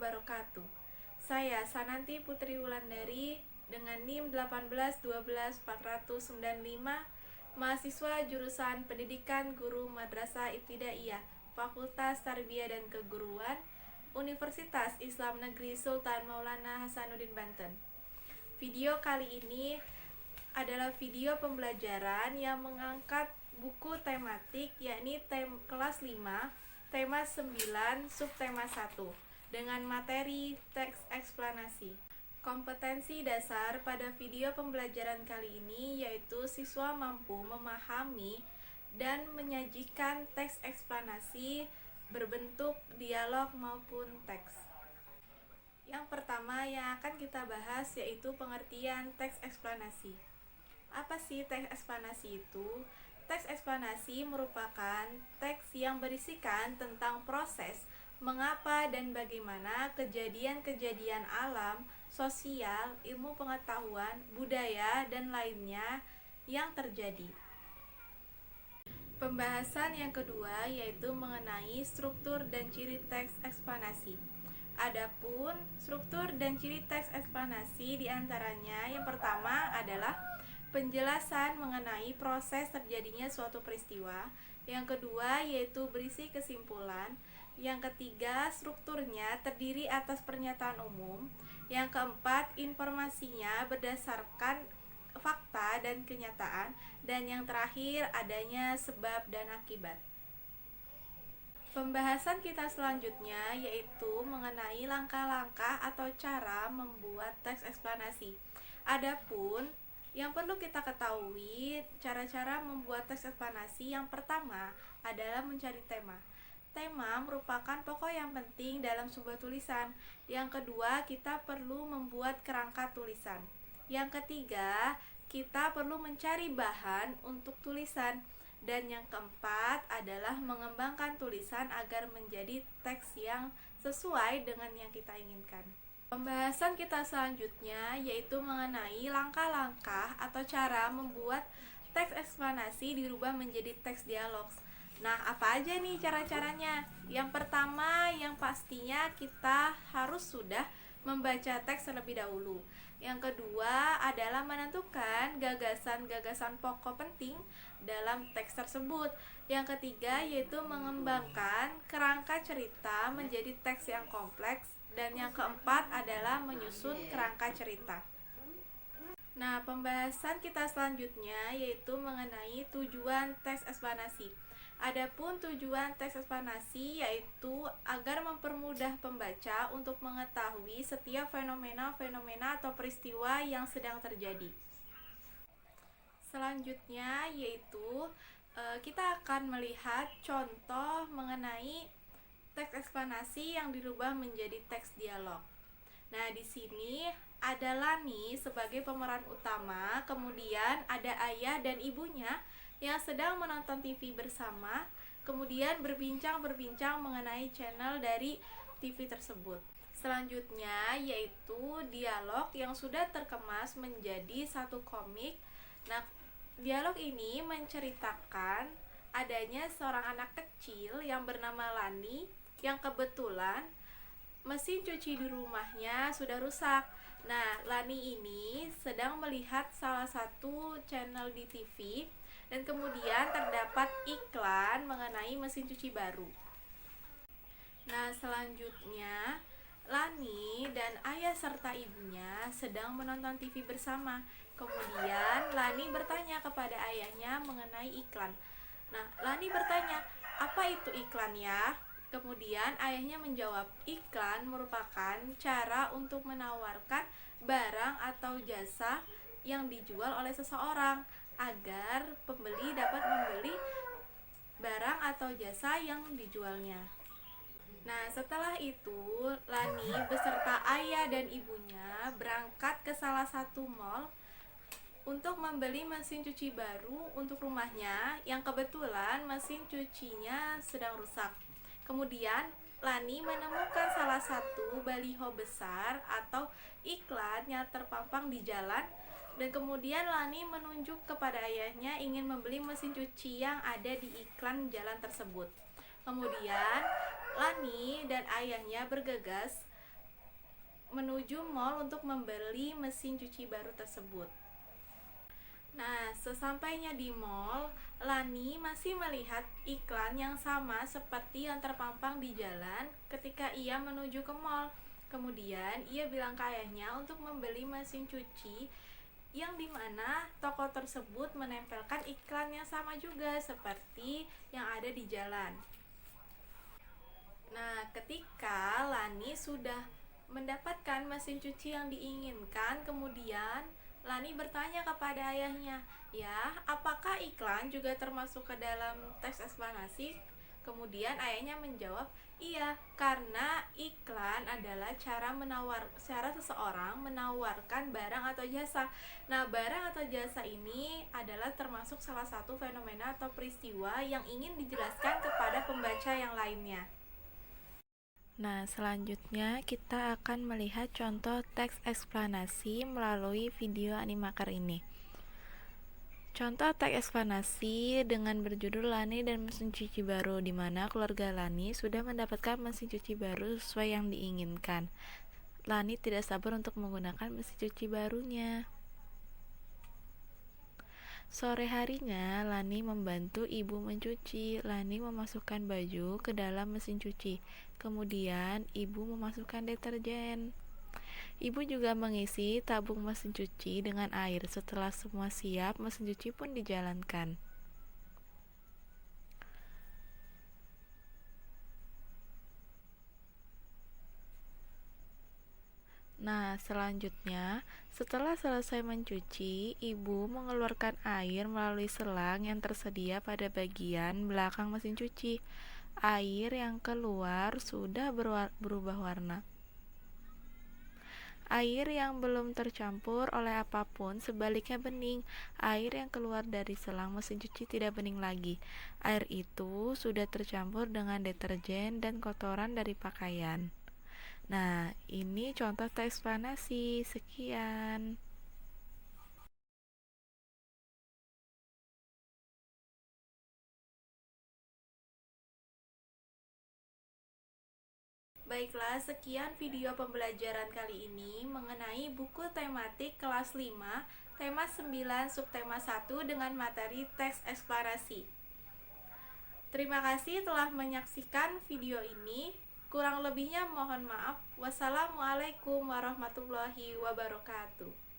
wabarakatuh. Saya Sananti Putri Wulandari dengan NIM 1812495, mahasiswa jurusan Pendidikan Guru Madrasah Ibtidaiyah, Fakultas Tarbiyah dan Keguruan, Universitas Islam Negeri Sultan Maulana Hasanuddin Banten. Video kali ini adalah video pembelajaran yang mengangkat buku tematik, yakni kelas 5, tema 9, subtema 1, dengan materi teks eksplanasi. Kompetensi dasar pada video pembelajaran kali ini yaitu siswa mampu memahami dan menyajikan teks eksplanasi berbentuk dialog maupun teks. Yang pertama yang akan kita bahas yaitu pengertian teks eksplanasi. Apa sih teks eksplanasi itu? Teks eksplanasi merupakan teks yang berisikan tentang proses, mengapa dan bagaimana kejadian-kejadian alam, sosial, ilmu pengetahuan, budaya, dan lainnya yang terjadi. Pembahasan yang kedua yaitu mengenai struktur dan ciri teks eksplanasi. Adapun struktur dan ciri teks eksplanasi diantaranya yang pertama adalah penjelasan mengenai proses terjadinya suatu peristiwa. Yang kedua yaitu berisi kesimpulan. Yang ketiga strukturnya terdiri atas pernyataan umum. Yang keempat informasinya berdasarkan fakta dan kenyataan. Dan yang terakhir adanya sebab dan akibat. Pembahasan kita selanjutnya yaitu mengenai langkah-langkah atau cara membuat teks eksplanasi. Adapun yang perlu kita ketahui cara-cara membuat teks eksplanasi, yang pertama adalah mencari tema. Tema merupakan pokok yang penting dalam sebuah tulisan. Yang kedua, kita perlu membuat kerangka tulisan. Yang ketiga, kita perlu mencari bahan untuk tulisan. Dan yang keempat adalah mengembangkan tulisan agar menjadi teks yang sesuai dengan yang kita inginkan. Pembahasan kita selanjutnya yaitu mengenai langkah-langkah atau cara membuat teks eksplanasi dirubah menjadi teks dialog. Nah, apa aja nih cara-caranya? Yang pertama, yang pastinya kita harus sudah membaca teks terlebih dahulu. Yang kedua adalah menentukan gagasan-gagasan pokok penting dalam teks tersebut. Yang ketiga yaitu mengembangkan kerangka cerita menjadi teks yang kompleks. Dan yang keempat adalah menyusun kerangka cerita. Nah, pembahasan kita selanjutnya yaitu mengenai tujuan teks eksplanasi. Adapun tujuan teks eksplanasi yaitu agar mempermudah pembaca untuk mengetahui setiap fenomena-fenomena atau peristiwa yang sedang terjadi. Selanjutnya yaitu kita akan melihat contoh mengenai teks eksplanasi yang dirubah menjadi teks dialog. Nah, di sini ada Lani sebagai pemeran utama, kemudian ada ayah dan ibunya yang sedang menonton TV bersama, kemudian berbincang-berbincang mengenai channel dari TV tersebut. Selanjutnya yaitu dialog yang sudah terkemas menjadi satu komik. Nah, dialog ini menceritakan adanya seorang anak kecil yang bernama Lani yang kebetulan mesin cuci di rumahnya sudah rusak. Nah, Lani ini sedang melihat salah satu channel di TV dan kemudian terdapat iklan mengenai mesin cuci baru. Nah, selanjutnya Lani dan ayah serta ibunya sedang menonton TV bersama. Kemudian Lani bertanya kepada ayahnya mengenai iklan. Nah, Lani bertanya, "Apa itu iklan ya?" Kemudian ayahnya menjawab, iklan merupakan cara untuk menawarkan barang atau jasa yang dijual oleh seseorang agar pembeli dapat membeli barang atau jasa yang dijualnya. Nah, setelah itu Lani beserta ayah dan ibunya berangkat ke salah satu mall untuk membeli mesin cuci baru untuk rumahnya yang kebetulan mesin cucinya sedang rusak. Kemudian Lani menemukan salah satu baliho besar atau iklan yang terpampang di jalan, dan kemudian Lani menunjuk kepada ayahnya ingin membeli mesin cuci yang ada di iklan jalan tersebut. Kemudian Lani dan ayahnya bergegas menuju mall untuk membeli mesin cuci baru tersebut. Nah, sesampainya di mall, Lani masih melihat iklan yang sama seperti yang terpampang di jalan ketika ia menuju ke mall. Kemudian ia bilang ke ayahnya untuk membeli mesin cuci yang dimana toko tersebut menempelkan iklan yang sama juga seperti yang ada di jalan. Nah, ketika Lani sudah mendapatkan mesin cuci yang diinginkan, kemudian Lani bertanya kepada ayahnya, "Ya, apakah iklan juga termasuk ke dalam teks eksplanasi?" Kemudian ayahnya menjawab, "Iya, karena iklan adalah cara seseorang menawarkan barang atau jasa. Nah, barang atau jasa ini adalah termasuk salah satu fenomena atau peristiwa yang ingin dijelaskan kepada pembaca yang lainnya." Nah, selanjutnya kita akan melihat contoh teks eksplanasi melalui video animaker ini. Contoh teks eksplanasi dengan berjudul Lani dan mesin cuci baru, di mana keluarga Lani sudah mendapatkan mesin cuci baru sesuai yang diinginkan. Lani tidak sabar untuk menggunakan mesin cuci barunya. Sore harinya, Lani membantu ibu mencuci. Lani memasukkan baju ke dalam mesin cuci. Kemudian, ibu memasukkan deterjen. Ibu juga mengisi tabung mesin cuci dengan air. Setelah semua siap, mesin cuci pun dijalankan. Nah, selanjutnya, setelah selesai mencuci, ibu mengeluarkan air melalui selang yang tersedia pada bagian belakang mesin cuci. Air yang keluar sudah berubah warna. Air yang belum tercampur oleh apapun sebaliknya bening. Air yang keluar dari selang mesin cuci tidak bening lagi. Air itu sudah tercampur dengan deterjen dan kotoran dari pakaian. Nah, ini contoh teks eksplanasi. Sekian. Baiklah, sekian video pembelajaran kali ini mengenai buku tematik kelas 5, tema 9, subtema 1 dengan materi teks eksplanasi. Terima kasih telah menyaksikan video ini. Kurang lebihnya mohon maaf. Wassalamualaikum warahmatullahi wabarakatuh.